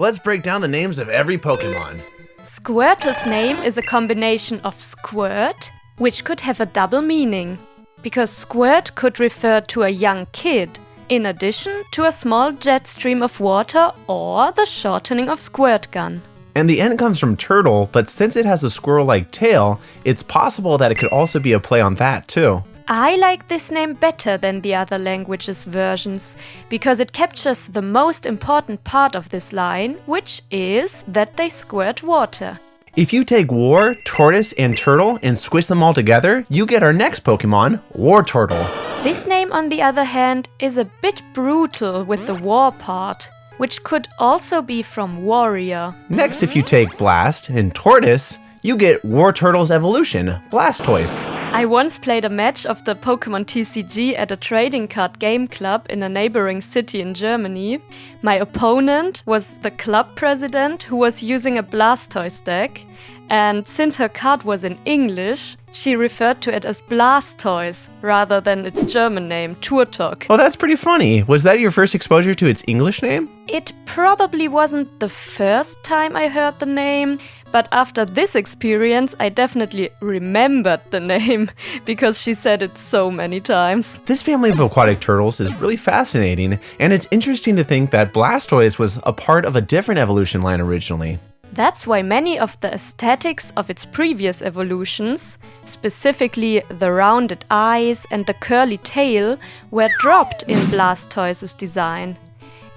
Let's break down the names of every Pokémon. Squirtle's name is a combination of squirt, which could have a double meaning, because squirt could refer to a young kid, in addition to a small jet stream of water or the shortening of squirt gun. And the N comes from turtle, but since it has a squirrel-like tail, it's possible that it could also be a play on that too. I like this name better than the other languages' versions, because it captures the most important part of this line, which is that they squirt water. If you take war, tortoise, and turtle and squish them all together, you get our next Pokémon, Wartortle. This name, on the other hand, is a bit brutal with the war part, which could also be from warrior. Next, if you take blast and tortoise, you get Wartortle's evolution, Blastoise. I once played a match of the Pokémon TCG at a trading card game club in a neighboring city in Germany. My opponent was the club president who was using a Blastoise deck, and since her card was in English, she referred to it as Blastoise rather than its German name, Turtok. Oh, that's pretty funny. Was that your first exposure to its English name? It probably wasn't the first time I heard the name, but after this experience, I definitely remembered the name because she said it so many times. This family of aquatic turtles is really fascinating, and it's interesting to think that Blastoise was a part of a different evolution line originally. That's why many of the aesthetics of its previous evolutions, specifically the rounded eyes and the curly tail, were dropped in Blastoise's design.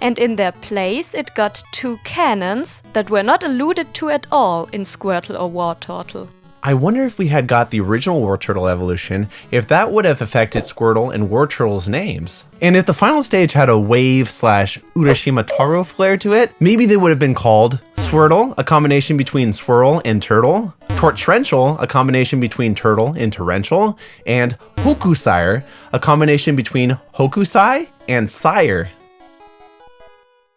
And in their place it got two cannons that were not alluded to at all in Squirtle or Wartortle. I wonder if we had got the original Wartortle evolution, if that would have affected Squirtle and Wartortle's names. And if the final stage had a wave/Urashima Taro flair to it, maybe they would have been called Swirtle, a combination between swirl and turtle, Torrential, a combination between turtle and torrential, and Hokusire, a combination between Hokusai and sire.